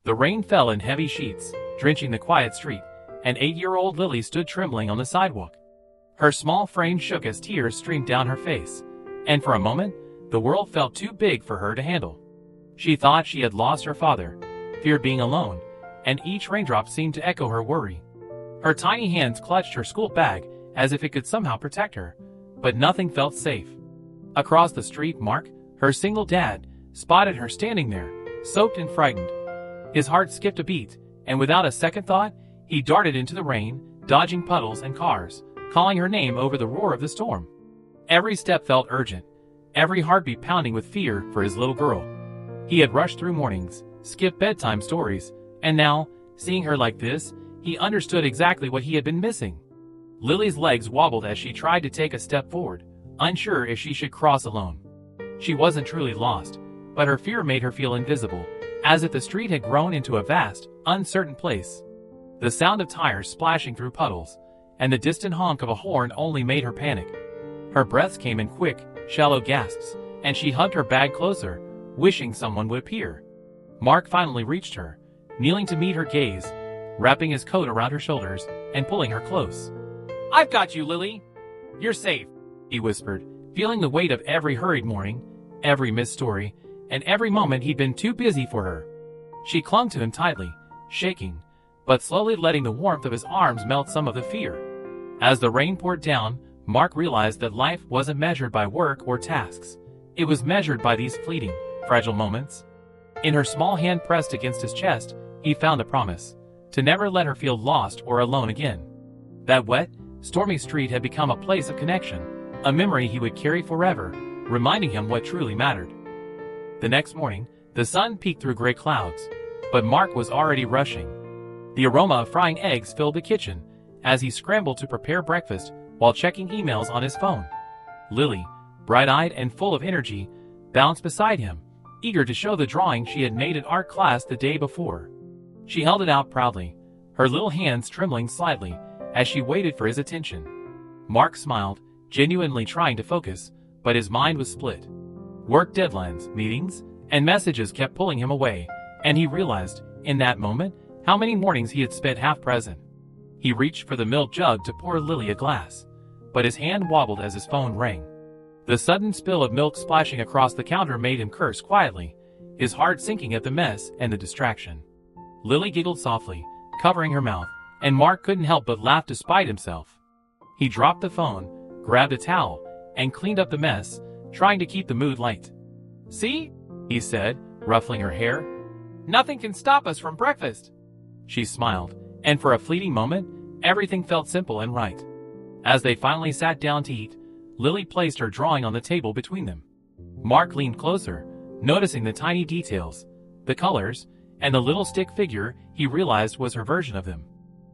The rain fell in heavy sheets, drenching the quiet street, and 8-year-old Lily stood trembling on the sidewalk. Her small frame shook as tears streamed down her face, and for a moment, the world felt too big for her to handle. She thought she had lost her father, feared being alone, and each raindrop seemed to echo her worry. Her tiny hands clutched her school bag as if it could somehow protect her, but nothing felt safe. Across the street, Mark, her single dad, spotted her standing there, soaked and frightened. His heart skipped a beat, and without a second thought, he darted into the rain, dodging puddles and cars, calling her name over the roar of the storm. Every step felt urgent, every heartbeat pounding with fear for his little girl. He had rushed through mornings, skipped bedtime stories, and now, seeing her like this, he understood exactly what he had been missing. Lily's legs wobbled as she tried to take a step forward, unsure if she should cross alone. She wasn't truly lost, but her fear made her feel invisible, as if the street had grown into a vast, uncertain place. The sound of tires splashing through puddles, and the distant honk of a horn only made her panic. Her breaths came in quick, shallow gasps, and she hugged her bag closer, wishing someone would appear. Mark finally reached her, kneeling to meet her gaze, wrapping his coat around her shoulders and pulling her close. "I've got you, Lily. You're safe," he whispered, feeling the weight of every hurried morning, every missed story, and every moment he'd been too busy for her. She clung to him tightly, shaking, but slowly letting the warmth of his arms melt some of the fear. As the rain poured down, Mark realized that life wasn't measured by work or tasks. It was measured by these fleeting, fragile moments. In her small hand pressed against his chest, he found a promise to never let her feel lost or alone again. That wet, stormy street had become a place of connection, a memory he would carry forever, reminding him what truly mattered. The next morning, the sun peeked through gray clouds, but Mark was already rushing. The aroma of frying eggs filled the kitchen as he scrambled to prepare breakfast while checking emails on his phone. Lily, bright-eyed and full of energy, bounced beside him, eager to show the drawing she had made in art class the day before. She held it out proudly, her little hands trembling slightly as she waited for his attention. Mark smiled, genuinely trying to focus, but his mind was split. Work deadlines, meetings, and messages kept pulling him away, and he realized, in that moment, how many mornings he had spent half present. He reached for the milk jug to pour Lily a glass, but his hand wobbled as his phone rang. The sudden spill of milk splashing across the counter made him curse quietly, his heart sinking at the mess and the distraction. Lily giggled softly, covering her mouth, and Mark couldn't help but laugh despite himself. He dropped the phone, grabbed a towel, and cleaned up the mess, trying to keep the mood light. "See?" he said, ruffling her hair. "Nothing can stop us from breakfast." She smiled, and for a fleeting moment, everything felt simple and right. As they finally sat down to eat, Lily placed her drawing on the table between them. Mark leaned closer, noticing the tiny details, the colors, and the little stick figure he realized was her version of them.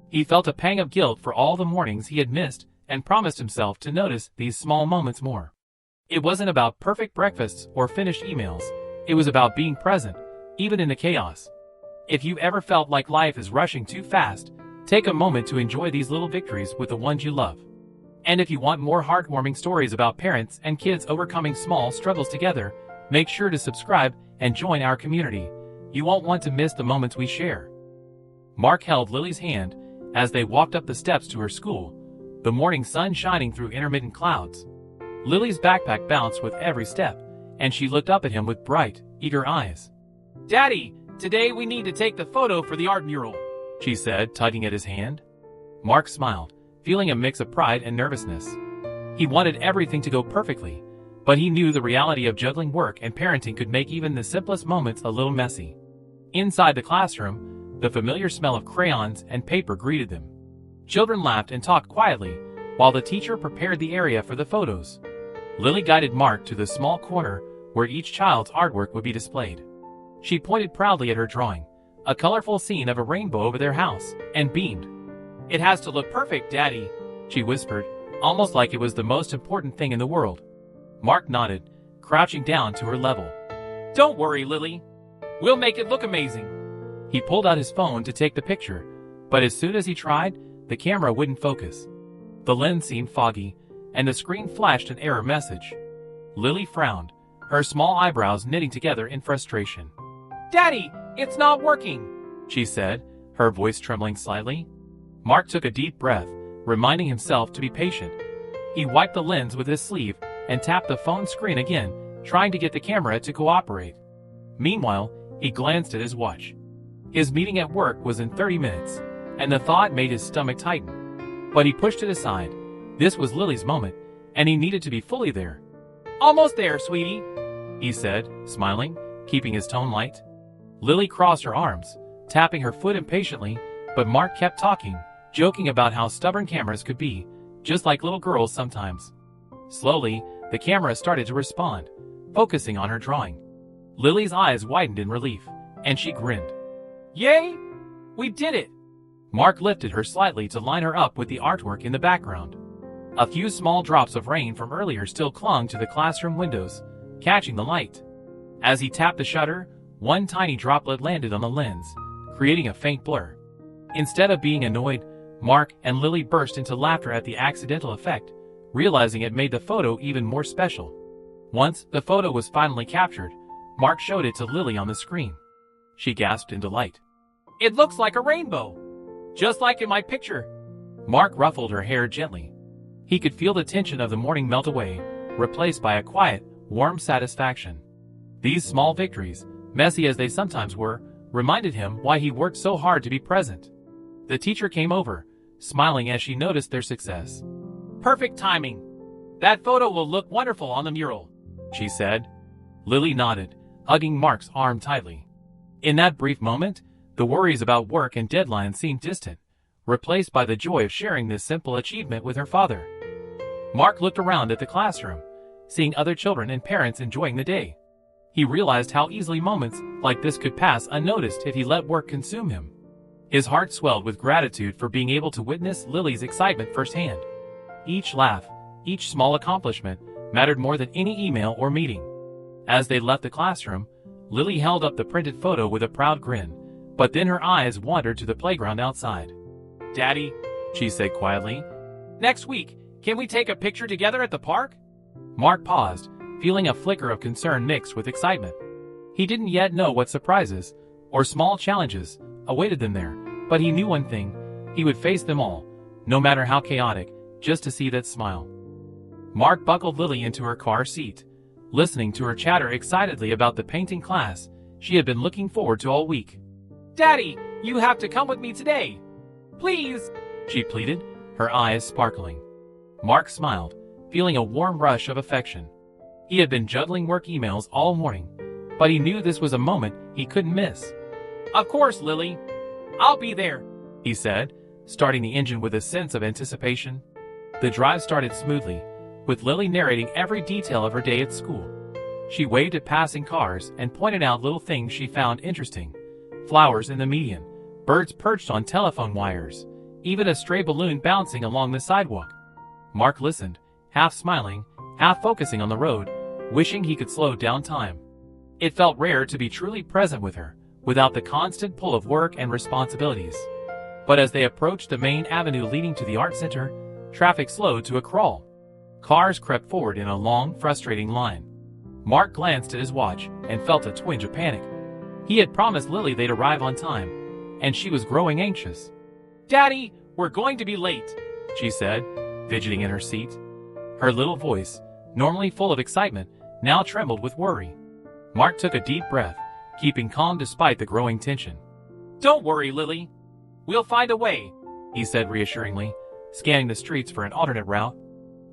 He felt a pang of guilt for all the mornings he had missed and promised himself to notice these small moments more. It wasn't about perfect breakfasts or finished emails. It was about being present, even in the chaos. If you ever felt like life is rushing too fast, take a moment to enjoy these little victories with the ones you love. And if you want more heartwarming stories about parents and kids overcoming small struggles together, make sure to subscribe and join our community. You won't want to miss the moments we share. Mark held Lily's hand as they walked up the steps to her school, the morning sun shining through intermittent clouds. Lily's backpack bounced with every step, and she looked up at him with bright, eager eyes. "Daddy, today we need to take the photo for the art mural," she said, tugging at his hand. Mark smiled, feeling a mix of pride and nervousness. He wanted everything to go perfectly, but he knew the reality of juggling work and parenting could make even the simplest moments a little messy. Inside the classroom, the familiar smell of crayons and paper greeted them. Children laughed and talked quietly, while the teacher prepared the area for the photos. Lily guided Mark to the small corner where each child's artwork would be displayed. She pointed proudly at her drawing, a colorful scene of a rainbow over their house, and beamed. "It has to look perfect, Daddy," she whispered, almost like it was the most important thing in the world. Mark nodded, crouching down to her level. "Don't worry, Lily. We'll make it look amazing." He pulled out his phone to take the picture, but as soon as he tried, the camera wouldn't focus. The lens seemed foggy, and the screen flashed an error message. Lily frowned, her small eyebrows knitting together in frustration. "Daddy, it's not working!" she said, her voice trembling slightly. Mark took a deep breath, reminding himself to be patient. He wiped the lens with his sleeve and tapped the phone screen again, trying to get the camera to cooperate. Meanwhile, he glanced at his watch. His meeting at work was in 30 minutes, and the thought made his stomach tighten. But he pushed it aside. This was Lily's moment, and he needed to be fully there. "Almost there, sweetie," he said, smiling, keeping his tone light. Lily crossed her arms, tapping her foot impatiently, but Mark kept talking, joking about how stubborn cameras could be, just like little girls sometimes. Slowly, the camera started to respond, focusing on her drawing. Lily's eyes widened in relief, and she grinned. "Yay! We did it!" Mark lifted her slightly to line her up with the artwork in the background. A few small drops of rain from earlier still clung to the classroom windows, catching the light. As he tapped the shutter, one tiny droplet landed on the lens, creating a faint blur. Instead of being annoyed, Mark and Lily burst into laughter at the accidental effect, realizing it made the photo even more special. Once the photo was finally captured, Mark showed it to Lily on the screen. She gasped in delight. "It looks like a rainbow! Just like in my picture!" Mark ruffled her hair gently. He could feel the tension of the morning melt away, replaced by a quiet, warm satisfaction. These small victories, messy as they sometimes were, reminded him why he worked so hard to be present. The teacher came over, smiling as she noticed their success. "Perfect timing. That photo will look wonderful on the mural," she said. Lily nodded, hugging Mark's arm tightly. In that brief moment, the worries about work and deadlines seemed distant, replaced by the joy of sharing this simple achievement with her father. Mark looked around at the classroom, seeing other children and parents enjoying the day. He realized how easily moments like this could pass unnoticed if he let work consume him. His heart swelled with gratitude for being able to witness Lily's excitement firsthand. Each laugh, each small accomplishment, mattered more than any email or meeting. As they left the classroom, Lily held up the printed photo with a proud grin, but then her eyes wandered to the playground outside. "Daddy," she said quietly, "next week, can we take a picture together at the park?" Mark paused, feeling a flicker of concern mixed with excitement. He didn't yet know what surprises, or small challenges, awaited them there, but he knew one thing: he would face them all, no matter how chaotic, just to see that smile. Mark buckled Lily into her car seat, listening to her chatter excitedly about the painting class she had been looking forward to all week. "Daddy, you have to come with me today. Please," she pleaded, her eyes sparkling. Mark smiled, feeling a warm rush of affection. He had been juggling work emails all morning, but he knew this was a moment he couldn't miss. "Of course, Lily. I'll be there," he said, starting the engine with a sense of anticipation. The drive started smoothly, with Lily narrating every detail of her day at school. She waved at passing cars and pointed out little things she found interesting: flowers in the median, birds perched on telephone wires, even a stray balloon bouncing along the sidewalk. Mark listened, half smiling, half focusing on the road, wishing he could slow down time. It felt rare to be truly present with her, without the constant pull of work and responsibilities. But as they approached the main avenue leading to the art center, traffic slowed to a crawl. Cars crept forward in a long, frustrating line. Mark glanced at his watch and felt a twinge of panic. He had promised Lily they'd arrive on time, and she was growing anxious. "Daddy, we're going to be late," she said, fidgeting in her seat. Her little voice, normally full of excitement, now trembled with worry. Mark took a deep breath, keeping calm despite the growing tension. "Don't worry, Lily. We'll find a way," he said reassuringly, scanning the streets for an alternate route.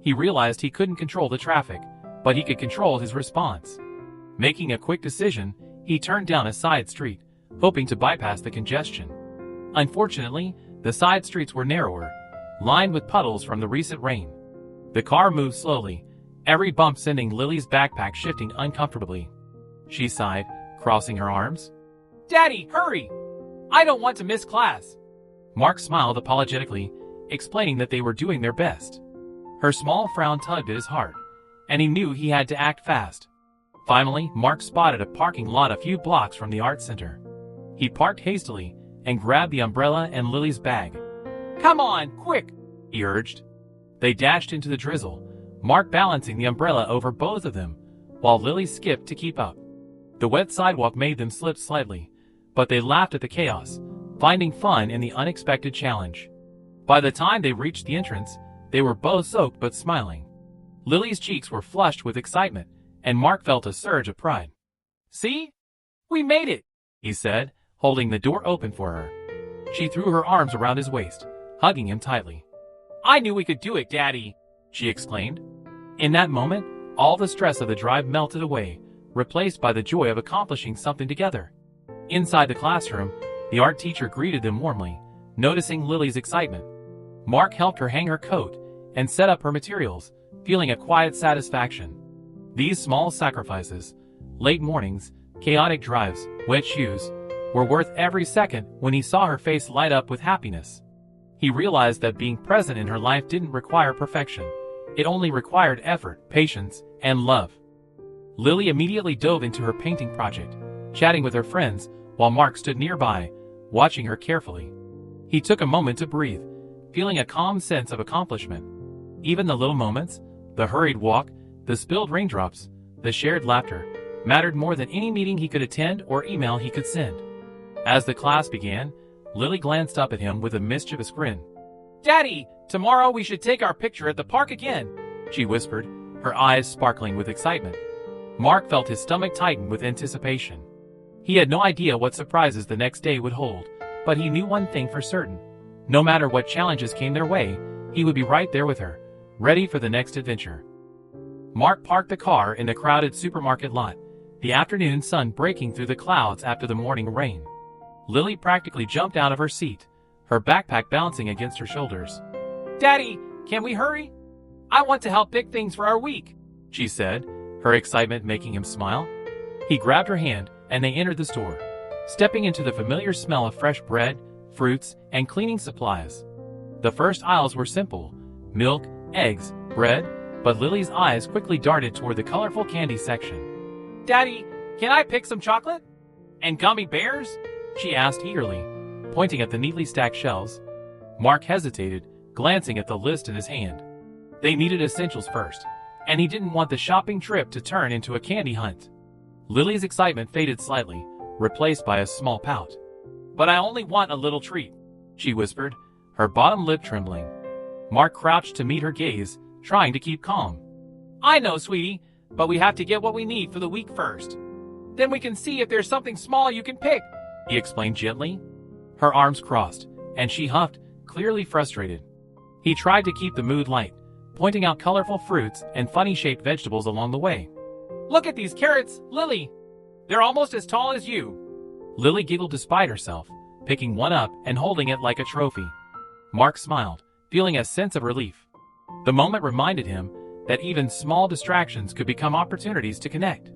He realized he couldn't control the traffic, but he could control his response. Making a quick decision, he turned down a side street, hoping to bypass the congestion. Unfortunately, the side streets were narrower, lined with puddles from the recent rain. The car moved slowly, every bump sending Lily's backpack shifting uncomfortably. She sighed, crossing her arms. "Daddy, hurry! I don't want to miss class." Mark smiled apologetically, explaining that they were doing their best. Her small frown tugged at his heart, and he knew he had to act fast. Finally, Mark spotted a parking lot a few blocks from the art center. He parked hastily and grabbed the umbrella and Lily's bag. "Come on, quick!" he urged. They dashed into the drizzle, Mark balancing the umbrella over both of them, while Lily skipped to keep up. The wet sidewalk made them slip slightly, but they laughed at the chaos, finding fun in the unexpected challenge. By the time they reached the entrance, they were both soaked but smiling. Lily's cheeks were flushed with excitement, and Mark felt a surge of pride. "See? We made it," he said, holding the door open for her. She threw her arms around his waist, hugging him tightly. "I knew we could do it, Daddy," she exclaimed. In that moment, all the stress of the drive melted away, replaced by the joy of accomplishing something together. Inside the classroom, the art teacher greeted them warmly, noticing Lily's excitement. Mark helped her hang her coat and set up her materials, feeling a quiet satisfaction. These small sacrifices, late mornings, chaotic drives, wet shoes, were worth every second when he saw her face light up with happiness. He realized that being present in her life didn't require perfection. It only required effort, patience, and love. Lily immediately dove into her painting project, chatting with her friends while Mark stood nearby, watching her carefully. He took a moment to breathe, feeling a calm sense of accomplishment. Even the little moments, the hurried walk, the spilled raindrops, the shared laughter, mattered more than any meeting he could attend or email he could send. As the class began, Lily glanced up at him with a mischievous grin. "Daddy, tomorrow we should take our picture at the park again," she whispered, her eyes sparkling with excitement. Mark felt his stomach tighten with anticipation. He had no idea what surprises the next day would hold, but he knew one thing for certain. No matter what challenges came their way, he would be right there with her, ready for the next adventure. Mark parked the car in the crowded supermarket lot, the afternoon sun breaking through the clouds after the morning rain. Lily practically jumped out of her seat, her backpack bouncing against her shoulders. "Daddy, can we hurry? I want to help pick things for our week," she said, her excitement making him smile. He grabbed her hand, and they entered the store, stepping into the familiar smell of fresh bread, fruits, and cleaning supplies. The first aisles were simple: milk, eggs, bread, but Lily's eyes quickly darted toward the colorful candy section. "Daddy, can I pick some chocolate? And gummy bears?" she asked eagerly, pointing at the neatly stacked shelves. Mark hesitated, glancing at the list in his hand. They needed essentials first, and he didn't want the shopping trip to turn into a candy hunt. Lily's excitement faded slightly, replaced by a small pout. "But I only want a little treat," she whispered, her bottom lip trembling. Mark crouched to meet her gaze, trying to keep calm. "I know, sweetie, but we have to get what we need for the week first. Then we can see if there's something small you can pick," he explained gently. Her arms crossed, and she huffed, clearly frustrated. He tried to keep the mood light, pointing out colorful fruits and funny-shaped vegetables along the way. "Look at these carrots, Lily! They're almost as tall as you!" Lily giggled despite herself, picking one up and holding it like a trophy. Mark smiled, feeling a sense of relief. The moment reminded him that even small distractions could become opportunities to connect.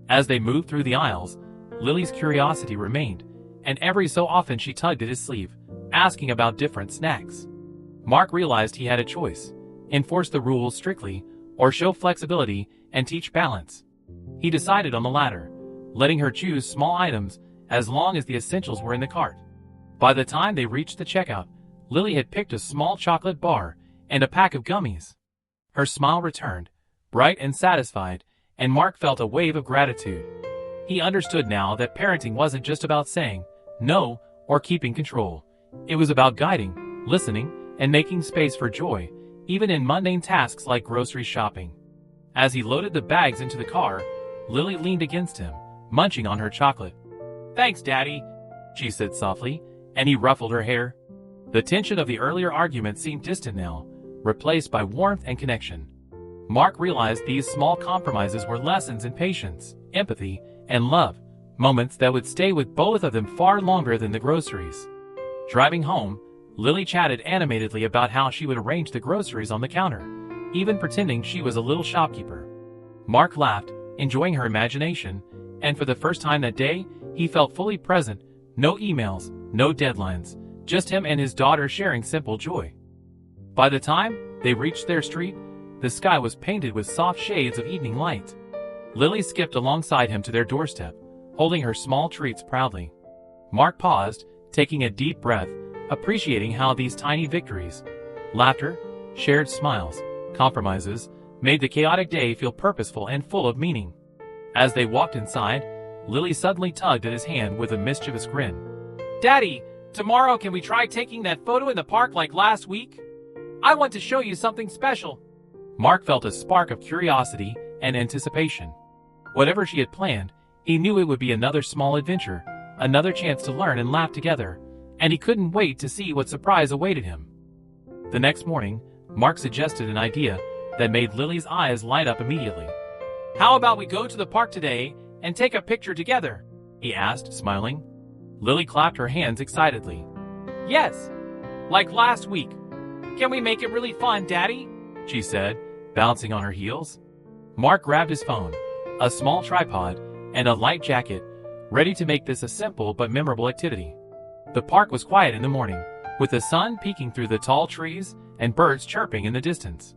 As they moved through the aisles, Lily's curiosity remained, and every so often she tugged at his sleeve, asking about different snacks. Mark realized he had a choice: enforce the rules strictly, or show flexibility and teach balance. He decided on the latter, letting her choose small items as long as the essentials were in the cart. By the time they reached the checkout, Lily had picked a small chocolate bar and a pack of gummies. Her smile returned, bright and satisfied, and Mark felt a wave of gratitude. He understood now that parenting wasn't just about saying no or keeping control. It was about guiding, listening, and making space for joy, even in mundane tasks like grocery shopping. As he loaded the bags into the car, Lily leaned against him, munching on her chocolate. "Thanks, Daddy," she said softly, and he ruffled her hair. The tension of the earlier argument seemed distant now, replaced by warmth and connection. Mark realized these small compromises were lessons in patience, empathy, and love, moments that would stay with both of them far longer than the groceries. Driving home, Lily chatted animatedly about how she would arrange the groceries on the counter, even pretending she was a little shopkeeper. Mark laughed, enjoying her imagination, and for the first time that day, he felt fully present. No emails, no deadlines, just him and his daughter sharing simple joy. By the time they reached their street, the sky was painted with soft shades of evening light. Lily skipped alongside him to their doorstep, holding her small treats proudly. Mark paused, taking a deep breath, appreciating how these tiny victories, laughter, shared smiles, compromises, made the chaotic day feel purposeful and full of meaning. As they walked inside, Lily suddenly tugged at his hand with a mischievous grin. "Daddy, Tomorrow, can we try taking that photo in the park like last week? I want to show you something special. Mark felt a spark of curiosity and anticipation. Whatever she had planned, he knew it would be another small adventure, another chance to learn and laugh together, and he couldn't wait to see what surprise awaited him. The next morning, Mark suggested an idea that made Lily's eyes light up immediately. How about we go to the park today and take a picture together? He asked, smiling. Lily clapped her hands excitedly. Yes, like last week. Can we make it really fun, Daddy? She said, bouncing on her heels. Mark grabbed his phone, a small tripod, and a light jacket, ready to make this a simple but memorable activity. The park was quiet in the morning, with the sun peeking through the tall trees and birds chirping in the distance.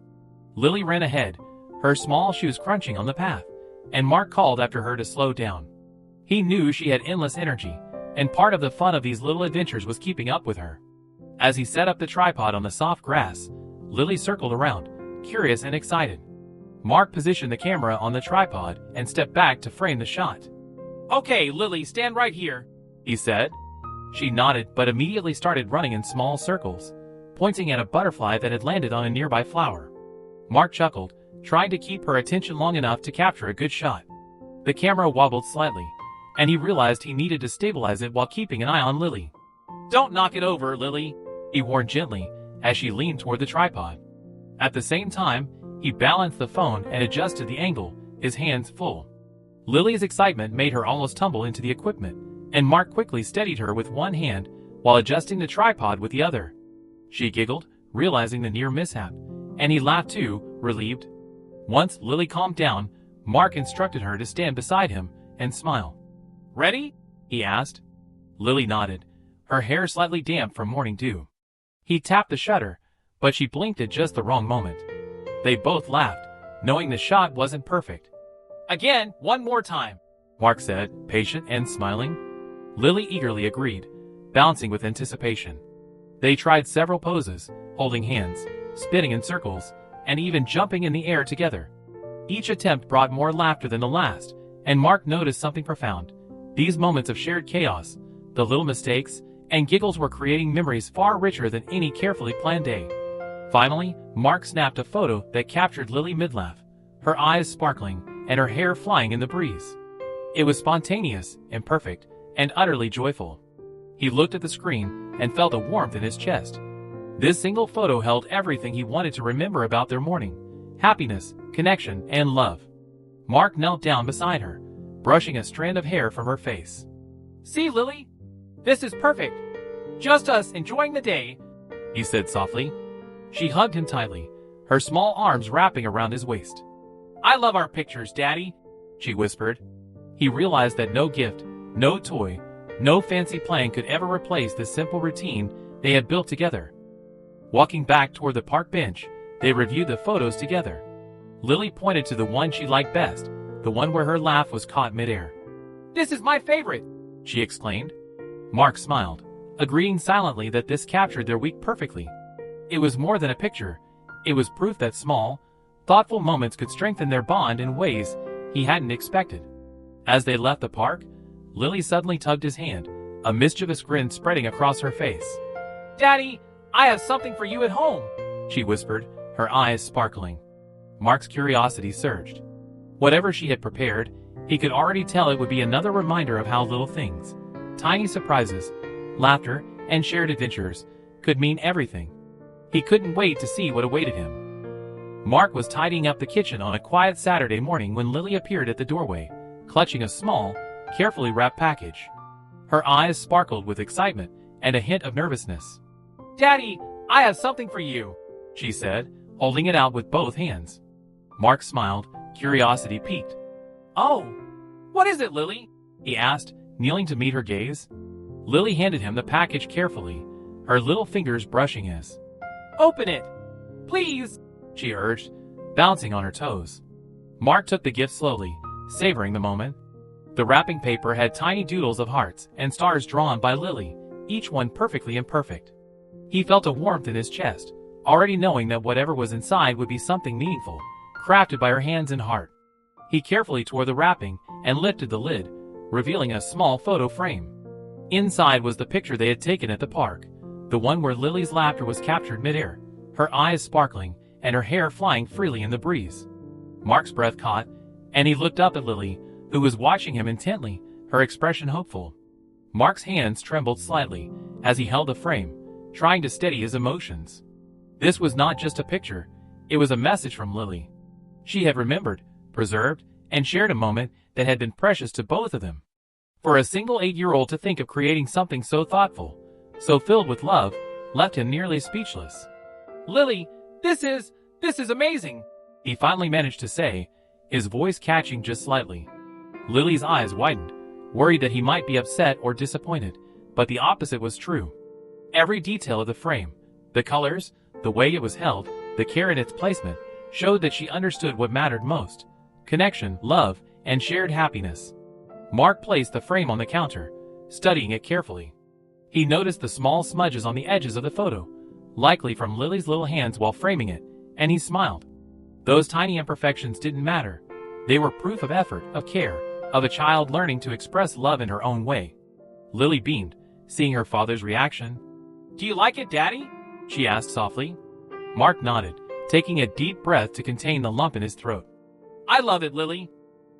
Lily ran ahead, her small shoes crunching on the path, and Mark called after her to slow down. He knew she had endless energy, and part of the fun of these little adventures was keeping up with her. As he set up the tripod on the soft grass, Lily circled around, curious and excited. Mark positioned the camera on the tripod and stepped back to frame the shot. Okay, Lily, stand right here, he said. She nodded but immediately started running in small circles, pointing at a butterfly that had landed on a nearby flower. Mark chuckled, trying to keep her attention long enough to capture a good shot. The camera wobbled slightly, and he realized he needed to stabilize it while keeping an eye on Lily. Don't knock it over, Lily, he warned gently as she leaned toward the tripod. At the same time, he balanced the phone and adjusted the angle, his hands full. Lily's excitement made her almost tumble into the equipment, and Mark quickly steadied her with one hand while adjusting the tripod with the other. She giggled, realizing the near mishap, and he laughed too, relieved. Once Lily calmed down, Mark instructed her to stand beside him and smile. Ready? He asked. Lily nodded, her hair slightly damp from morning dew. He tapped the shutter, but she blinked at just the wrong moment. They both laughed, knowing the shot wasn't perfect. Again, one more time, Mark said, patient and smiling. Lily eagerly agreed, bouncing with anticipation. They tried several poses, holding hands, spinning in circles, and even jumping in the air together. Each attempt brought more laughter than the last, and Mark noticed something profound. These moments of shared chaos, the little mistakes, and giggles were creating memories far richer than any carefully planned day. Finally, Mark snapped a photo that captured Lily mid-laugh, her eyes sparkling and her hair flying in the breeze. It was spontaneous, imperfect, and utterly joyful. He looked at the screen and felt a warmth in his chest. This single photo held everything he wanted to remember about their morning: happiness, connection, and love. Mark knelt down beside her, brushing a strand of hair from her face. See, Lily? This is perfect. Just us enjoying the day, he said softly. She hugged him tightly, her small arms wrapping around his waist. I love our pictures, Daddy, she whispered. He realized that no gift, no toy, no fancy plan could ever replace the simple routine they had built together. Walking back toward the park bench, they reviewed the photos together. Lily pointed to the one she liked best, the one where her laugh was caught midair. This is my favorite, she exclaimed. Mark smiled, agreeing silently that this captured their week perfectly. It was more than a picture. It was proof that small, thoughtful moments could strengthen their bond in ways he hadn't expected. As they left the park, Lily suddenly tugged his hand, a mischievous grin spreading across her face. Daddy, I have something for you at home, she whispered, her eyes sparkling. Mark's curiosity surged. Whatever she had prepared, he could already tell it would be another reminder of how little things, tiny surprises, laughter, and shared adventures could mean everything. He couldn't wait to see what awaited him. Mark was tidying up the kitchen on a quiet Saturday morning when Lily appeared at the doorway, clutching a small, carefully wrapped package. Her eyes sparkled with excitement and a hint of nervousness. Daddy, I have something for you, she said, holding it out with both hands. Mark smiled, curiosity piqued. Oh, what is it, Lily? He asked, kneeling to meet her gaze. Lily handed him the package carefully, her little fingers brushing his. Open it, please, she urged, bouncing on her toes. Mark took the gift slowly, savoring the moment. The wrapping paper had tiny doodles of hearts and stars drawn by Lily, each one perfectly imperfect. He felt a warmth in his chest, already knowing that whatever was inside would be something meaningful, crafted by her hands and heart. He carefully tore the wrapping and lifted the lid, revealing a small photo frame. Inside was the picture they had taken at the park, the one where Lily's laughter was captured midair, her eyes sparkling and her hair flying freely in the breeze. Mark's breath caught, and he looked up at Lily, who was watching him intently, her expression hopeful. Mark's hands trembled slightly as he held the frame, trying to steady his emotions. This was not just a picture, it was a message from Lily. She had remembered, preserved, and shared a moment that had been precious to both of them. For a single 8-year-old to think of creating something so thoughtful, so filled with love, left him nearly speechless. "Lily, this is amazing," he finally managed to say, his voice catching just slightly. Lily's eyes widened, worried that he might be upset or disappointed, but the opposite was true. Every detail of the frame, the colors, the way it was held, the care in its placement, showed that she understood what mattered most: connection, love, and shared happiness. Mark placed the frame on the counter, studying it carefully. He noticed the small smudges on the edges of the photo, likely from Lily's little hands while framing it, and he smiled. Those tiny imperfections didn't matter. They were proof of effort, of care, of a child learning to express love in her own way. Lily beamed, seeing her father's reaction. "Do you like it, Daddy?" she asked softly. Mark nodded, taking a deep breath to contain the lump in his throat. "I love it, Lily.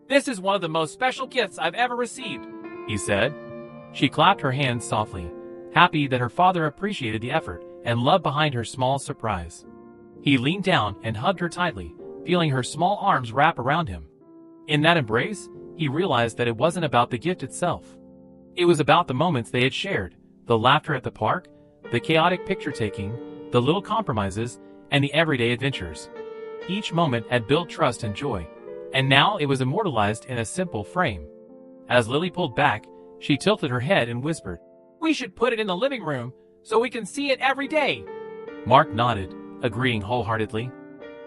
This is one of the most special gifts I've ever received," he said. She clapped her hands softly, happy that her father appreciated the effort and love behind her small surprise. He leaned down and hugged her tightly, feeling her small arms wrap around him. In that embrace, he realized that it wasn't about the gift itself. It was about the moments they had shared, the laughter at the park, the chaotic picture-taking, the little compromises, and the everyday adventures. Each moment had built trust and joy, and now it was immortalized in a simple frame. As Lily pulled back, she tilted her head and whispered, "We should put it in the living room so we can see it every day." Mark nodded, agreeing wholeheartedly.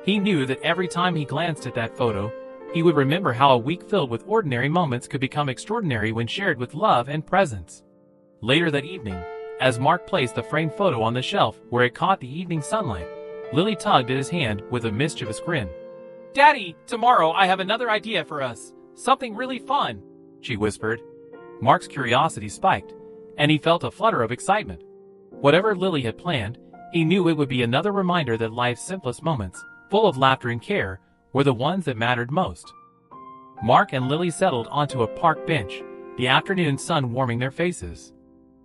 He knew that every time he glanced at that photo, he would remember how a week filled with ordinary moments could become extraordinary when shared with love and presence. Later that evening, as Mark placed the framed photo on the shelf where it caught the evening sunlight, Lily tugged at his hand with a mischievous grin. "Daddy, tomorrow I have another idea for us. Something really fun," she whispered. Mark's curiosity spiked, and he felt a flutter of excitement. Whatever Lily had planned, he knew it would be another reminder that life's simplest moments, full of laughter and care, were the ones that mattered most. Mark and Lily settled onto a park bench, the afternoon sun warming their faces.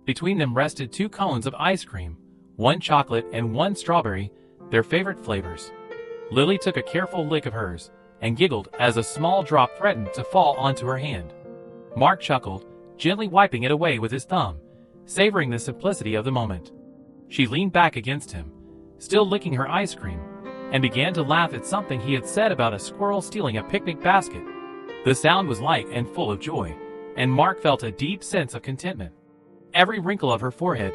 Between them rested 2 cones of ice cream, one chocolate and one strawberry, their favorite flavors. Lily took a careful lick of hers and giggled as a small drop threatened to fall onto her hand. Mark chuckled, gently wiping it away with his thumb, savoring the simplicity of the moment. She leaned back against him, still licking her ice cream, and began to laugh at something he had said about a squirrel stealing a picnic basket. The sound was light and full of joy, and Mark felt a deep sense of contentment. Every wrinkle of her forehead,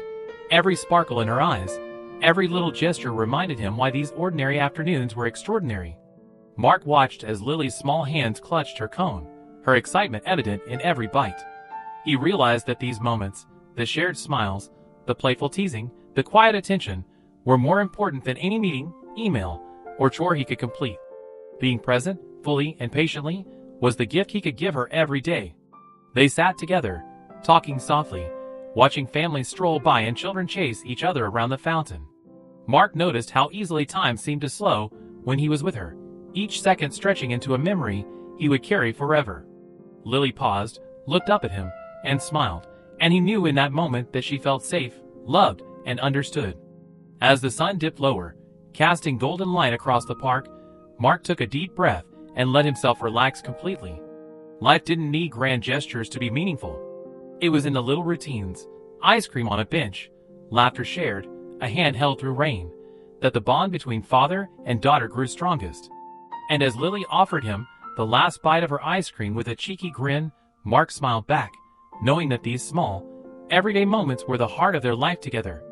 every sparkle in her eyes, every little gesture reminded him why these ordinary afternoons were extraordinary. Mark watched as Lily's small hands clutched her cone, her excitement evident in every bite. He realized that these moments, the shared smiles, the playful teasing, the quiet attention, were more important than any meeting, email, or chore he could complete. Being present, fully and patiently, was the gift he could give her every day. They sat together, talking softly, watching families stroll by and children chase each other around the fountain. Mark noticed how easily time seemed to slow when he was with her, each second stretching into a memory he would carry forever. Lily paused, looked up at him, and smiled, and he knew in that moment that she felt safe, loved, and understood. As the sun dipped lower, casting golden light across the park, Mark took a deep breath and let himself relax completely. Life didn't need grand gestures to be meaningful. It was in the little routines, ice cream on a bench, laughter shared, a hand held through rain, that the bond between father and daughter grew strongest. And as Lily offered him the last bite of her ice cream with a cheeky grin, Mark smiled back, knowing that these small, everyday moments were the heart of their life together.